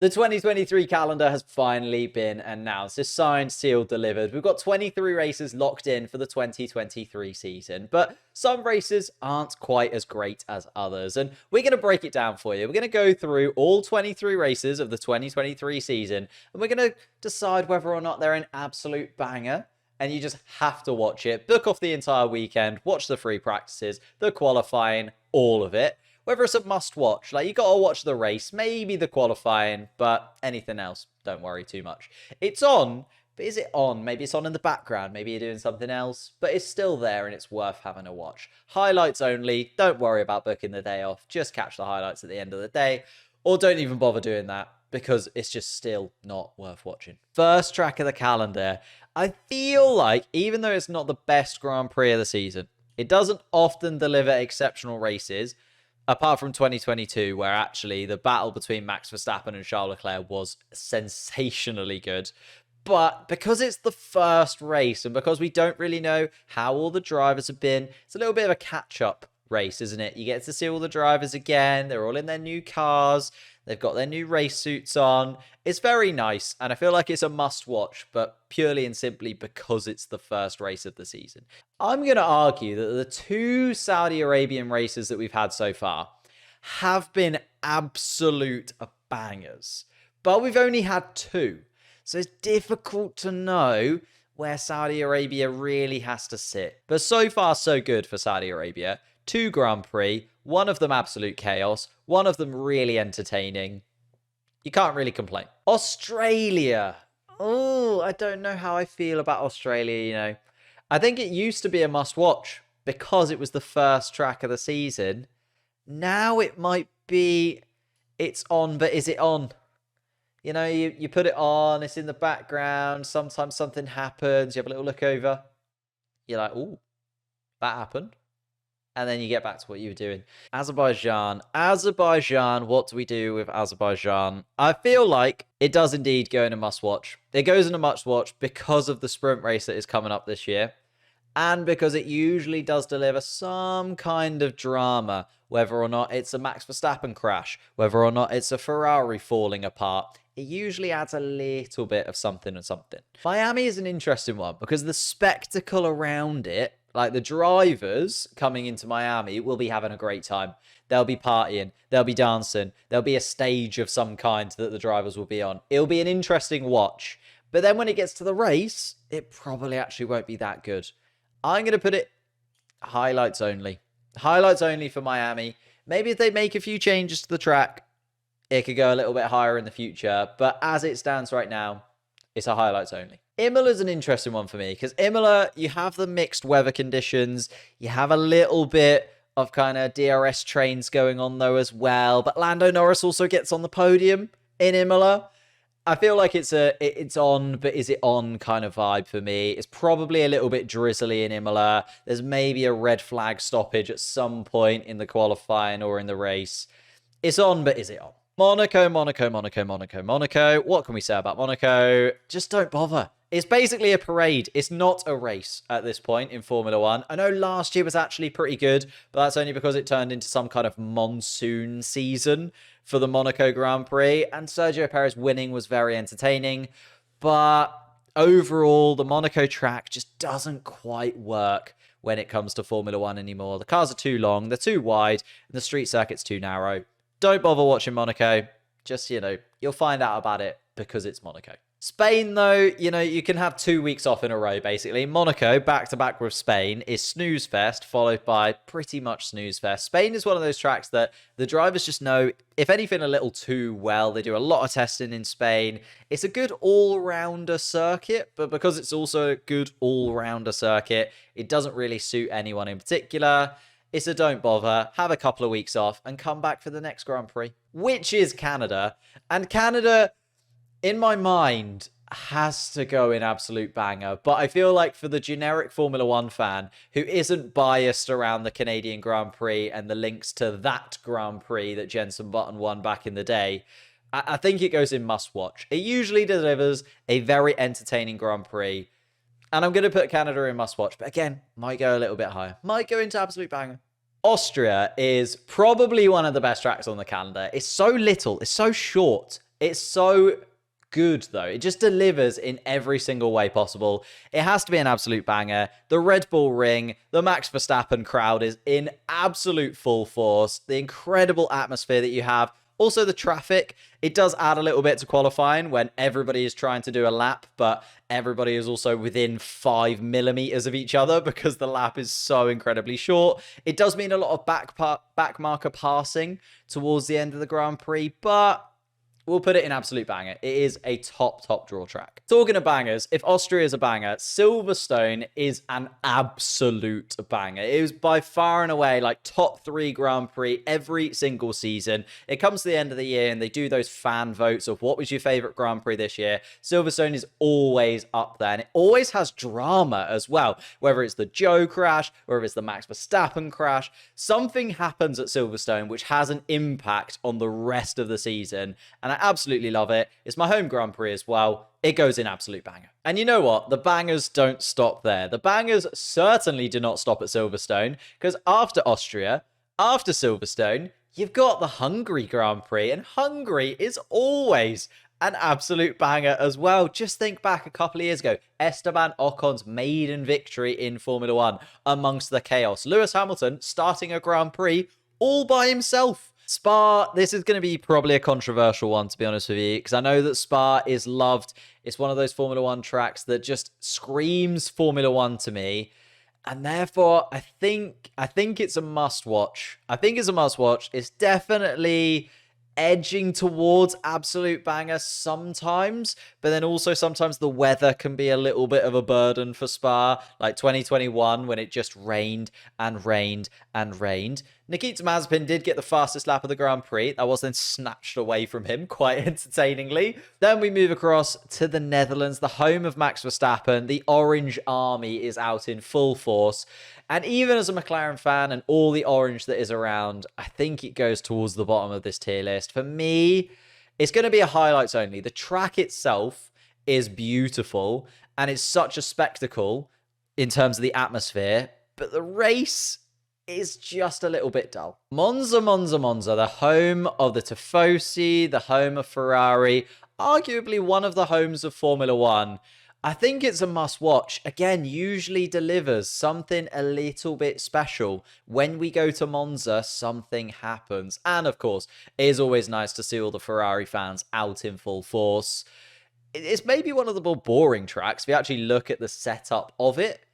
The 2023 calendar has finally been announced. It's signed, sealed, delivered. We've got 23 races locked in for the 2023 season, but some races aren't quite as great as others. And we're going to break it down for you. We're going to go through all 23 races of the 2023 season, and we're going to decide whether or not they're an absolute banger. And you just have to watch it. Book off the entire weekend, watch the free practices, the qualifying, all of it. Whether it's a must watch, like you got to watch the race, maybe the qualifying, but anything else, don't worry too much. It's on, but is it on? Maybe it's on in the background, maybe you're doing something else, but it's still there and it's worth having a watch. Highlights only, don't worry about booking the day off, just catch the highlights at the end of the day, or don't even bother doing that because it's just still not worth watching. First track of the calendar, I feel like, even though it's not the best Grand Prix of the season, it doesn't often deliver exceptional races, apart from 2022, where actually the battle between Max Verstappen and Charles Leclerc was sensationally good. But because it's the first race and because we don't really know how all the drivers have been, it's a little bit of a catch-up race, isn't it? You get to see all the drivers again. They're all in their new cars. They've got their new race suits on. It's very nice, and I feel like it's a must-watch, but purely and simply because it's the first race of the season. I'm going to argue that the two Saudi Arabian races that we've had so far have been absolute bangers, but we've only had two, so it's difficult to know where Saudi Arabia really has to sit. But so far, so good for Saudi Arabia. Two Grand Prix, one of them absolute chaos, one of them really entertaining. You can't really complain. Australia. Oh, I don't know how I feel about Australia, I think it used to be a must-watch because it was the first track of the season. Now it might be, it's on, but is it on? You put it on, it's in the background, sometimes something happens, you have a little look over, you're like, ooh, that happened. And then you get back to what you were doing. Azerbaijan, what do we do with Azerbaijan? I feel like it does indeed go in a must-watch. It goes in a must-watch because of the sprint race that is coming up this year. And because it usually does deliver some kind of drama, whether or not it's a Max Verstappen crash, whether or not it's a Ferrari falling apart. It usually adds a little bit of something and something. Miami is an interesting one because the spectacle around it, like the drivers coming into Miami, will be having a great time. They'll be partying, they'll be dancing, there'll be a stage of some kind that the drivers will be on. It'll be an interesting watch. But then when it gets to the race, it probably actually won't be that good. I'm going to put it highlights only. Highlights only for Miami. Maybe if they make a few changes to the track, it could go a little bit higher in the future. But as it stands right now, it's a highlights only. Imola is an interesting one for me because Imola, you have the mixed weather conditions. You have a little bit of kind of DRS trains going on though as well. But Lando Norris also gets on the podium in Imola. I feel like it's on, but is it on kind of vibe for me. It's probably a little bit drizzly in Imola. There's maybe a red flag stoppage at some point in the qualifying or in the race. It's on, but is it on? Monaco. What can we say about Monaco? Just don't bother. It's basically a parade. It's not a race at this point in Formula One. I know last year was actually pretty good, but that's only because it turned into some kind of monsoon season for the Monaco Grand Prix, and Sergio Perez winning was very entertaining. But overall, the Monaco track just doesn't quite work when it comes to Formula One anymore. The cars are too long, they're too wide, and the street circuit's too narrow. Don't bother watching Monaco. Just, you'll find out about it because it's Monaco. Spain, though, you can have 2 weeks off in a row, basically. Monaco, back-to-back with Spain, is snooze fest, followed by pretty much snooze fest. Spain is one of those tracks that the drivers just know, if anything, a little too well. They do a lot of testing in Spain. It's a good all-rounder circuit, but because it's also a good all-rounder circuit, it doesn't really suit anyone in particular. It's a don't bother, have a couple of weeks off, and come back for the next Grand Prix, which is Canada. And Canada, in my mind, has to go in absolute banger. But I feel like for the generic Formula One fan who isn't biased around the Canadian Grand Prix and the links to that Grand Prix that Jenson Button won back in the day, I think it goes in must watch. It usually delivers a very entertaining Grand Prix. And I'm going to put Canada in must watch. But again, might go a little bit higher. Might go into absolute banger. Austria is probably one of the best tracks on the calendar. It's so little. It's so short. It's so good though. It just delivers in every single way possible. It has to be an absolute banger. The Red Bull Ring, the Max Verstappen crowd is in absolute full force. The incredible atmosphere that you have. Also, the traffic, it does add a little bit to qualifying when everybody is trying to do a lap, but everybody is also within 5 millimeters of each other because the lap is so incredibly short. It does mean a lot of back marker passing towards the end of the Grand Prix, but we'll put it in absolute banger. It is a top draw track. Talking of bangers, if Austria is a banger, Silverstone is an absolute banger. It was by far and away like top 3 Grand Prix every single season. It comes to the end of the year and they do those fan votes of what was your favorite Grand Prix this year. Silverstone is always up there and it always has drama as well. Whether it's the Joe crash, whether it's the Max Verstappen crash, something happens at Silverstone which has an impact on the rest of the season. And I absolutely love it. It's my home Grand Prix as well. It goes in absolute banger. And you know what? The bangers don't stop there. The bangers certainly do not stop at Silverstone, because after Austria, after Silverstone, you've got the Hungary Grand Prix, and Hungary is always an absolute banger as well. Just think back a couple of years ago, Esteban Ocon's maiden victory in Formula One amongst the chaos. Lewis Hamilton starting a Grand Prix all by himself. Spa, this is going to be probably a controversial one, to be honest with you, because I know that Spa is loved. It's one of those Formula One tracks that just screams Formula One to me. And therefore, I think it's a must-watch. I think it's a must-watch. It's definitely edging towards absolute banger sometimes, but then also sometimes the weather can be a little bit of a burden for Spa, like 2021 when it just rained and rained and rained. Nikita Mazepin did get the fastest lap of the Grand Prix. That was then snatched away from him quite entertainingly. Then we move across to the Netherlands, the home of Max Verstappen. The Orange Army is out in full force. And even as a McLaren fan and all the orange that is around, I think it goes towards the bottom of this tier list. For me, it's going to be a highlights only. The track itself is beautiful and it's such a spectacle in terms of the atmosphere, but the race is just a little bit dull. Monza, the home of the Tifosi, the home of Ferrari, arguably one of the homes of Formula One. I think it's a must watch. Again, usually delivers something a little bit special. When we go to Monza, something happens. And of course, it is always nice to see all the Ferrari fans out in full force. It's maybe one of the more boring tracks if you actually look at the setup of it,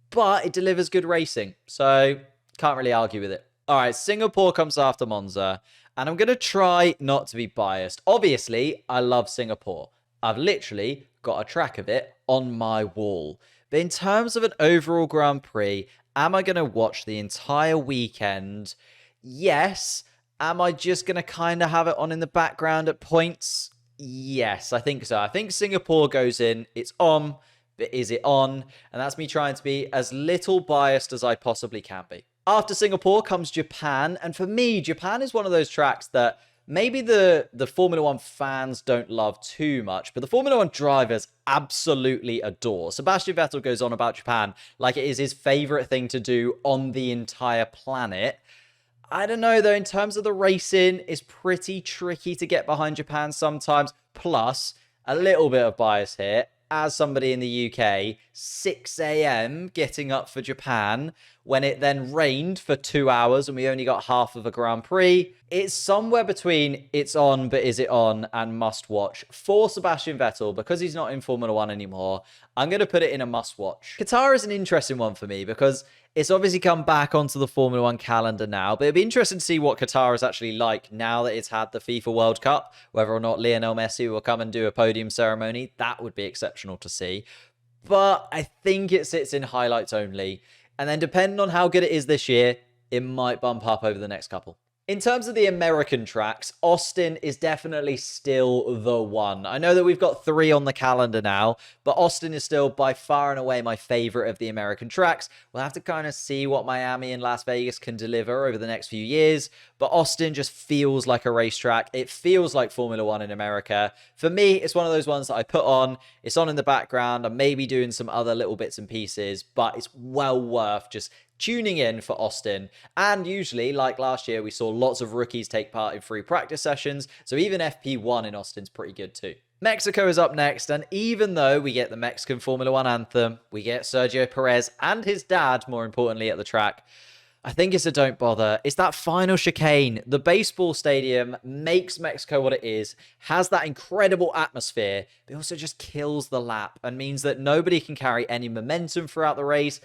but it delivers good racing. So can't really argue with it. All right, Singapore comes after Monza, and I'm going to try not to be biased. Obviously, I love Singapore. I've literally got a track of it on my wall. But in terms of an overall Grand Prix, am I going to watch the entire weekend? Yes. Am I just going to kind of have it on in the background at points? Yes, I think so. I think Singapore goes in, it's on, but is it on? And that's me trying to be as little biased as I possibly can be. After Singapore comes Japan. And for me, Japan is one of those tracks that maybe the Formula One fans don't love too much, but the Formula One drivers absolutely adore. Sebastian Vettel goes on about Japan like it is his favorite thing to do on the entire planet. I don't know, though, in terms of the racing, it's pretty tricky to get behind Japan sometimes. Plus, a little bit of bias here. As somebody in the UK, 6 a.m. getting up for Japan when it then rained for 2 hours and we only got half of a Grand Prix. It's somewhere between it's on, but is it on, and must watch. For Sebastian Vettel, because he's not in Formula One anymore, I'm going to put it in a must watch. Qatar is an interesting one for me because it's obviously come back onto the Formula One calendar now, but it'd be interesting to see what Qatar is actually like now that it's had the FIFA World Cup, whether or not Lionel Messi will come and do a podium ceremony. That would be exceptional to see. But I think it sits in highlights only. And then depending on how good it is this year, it might bump up over the next couple. In terms of the American tracks, Austin is definitely still the one. I know that we've got 3 on the calendar now, but Austin is still by far and away my favorite of the American tracks. We'll have to kind of see what Miami and Las Vegas can deliver over the next few years, but Austin just feels like a racetrack. It feels like Formula One in America. For me, it's one of those ones that I put on. It's on in the background. I'm maybe doing some other little bits and pieces, but it's well worth just tuning in for Austin. And usually, like last year, we saw lots of rookies take part in free practice sessions. So even FP1 in Austin's pretty good too. Mexico is up next, and even though we get the Mexican Formula One anthem, we get Sergio Perez and his dad, more importantly, at the track, I think it's a don't bother. It's that final chicane. The baseball stadium makes Mexico what it is, has that incredible atmosphere, but also just kills the lap and means that nobody can carry any momentum throughout the race.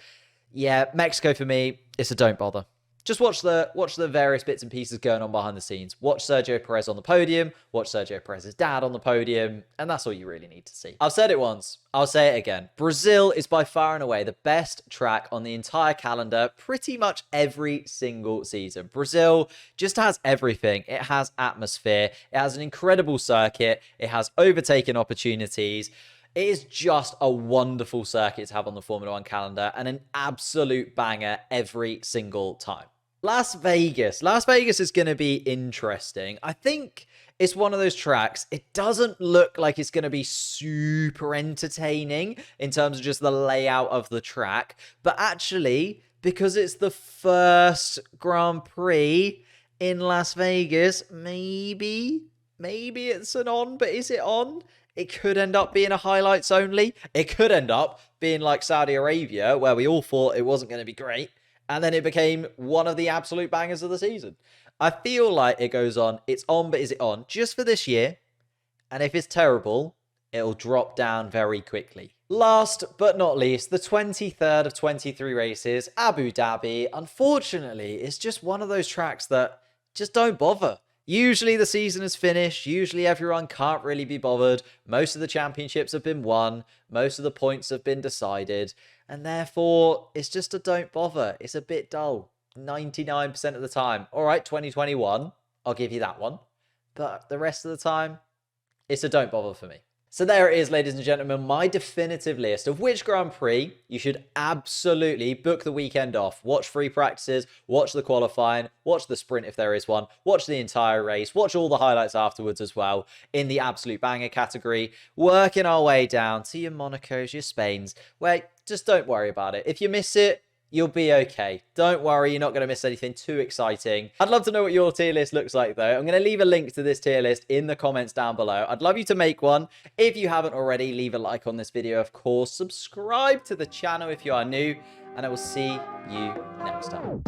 Yeah, Mexico for me, it's a don't bother. Just watch the various bits and pieces going on behind the scenes. Watch Sergio Perez on the podium, watch Sergio Perez's dad on the podium, and that's all you really need to see. I've said it once, I'll say it again. Brazil is by far and away the best track on the entire calendar pretty much every single season. Brazil just has everything. It has atmosphere, it has an incredible circuit, it has overtaking opportunities. It is just a wonderful circuit to have on the Formula One calendar and an absolute banger every single time. Las Vegas is going to be interesting. I think it's one of those tracks, it doesn't look like it's going to be super entertaining in terms of just the layout of the track, but actually, because it's the first Grand Prix in Las Vegas, maybe it's an on, but is it on? It could end up being a highlights only. It could end up being like Saudi Arabia, where we all thought it wasn't going to be great, and then it became one of the absolute bangers of the season. I feel like it goes on, it's on, but is it on? Just for this year, and if it's terrible, it'll drop down very quickly. Last but not least, the 23rd of 23 races, Abu Dhabi. Unfortunately, it's just one of those tracks that just don't bother. Usually the season is finished. Usually everyone can't really be bothered. Most of the championships have been won. Most of the points have been decided. And therefore, it's just a don't bother. It's a bit dull. 99% of the time. All right, 2021, I'll give you that one. But the rest of the time, it's a don't bother for me. So there it is, ladies and gentlemen, my definitive list of which Grand Prix you should absolutely book the weekend off. Watch free practices, watch the qualifying, watch the sprint if there is one, watch the entire race, watch all the highlights afterwards as well in the absolute banger category. Working our way down to your Monacos, your Spains, where just don't worry about it. If you miss it, you'll be okay. Don't worry, you're not going to miss anything too exciting. I'd love to know what your tier list looks like, though. I'm going to leave a link to this tier list in the comments down below. I'd love you to make one. If you haven't already, leave a like on this video, of course. Subscribe to the channel if you are new, and I will see you next time.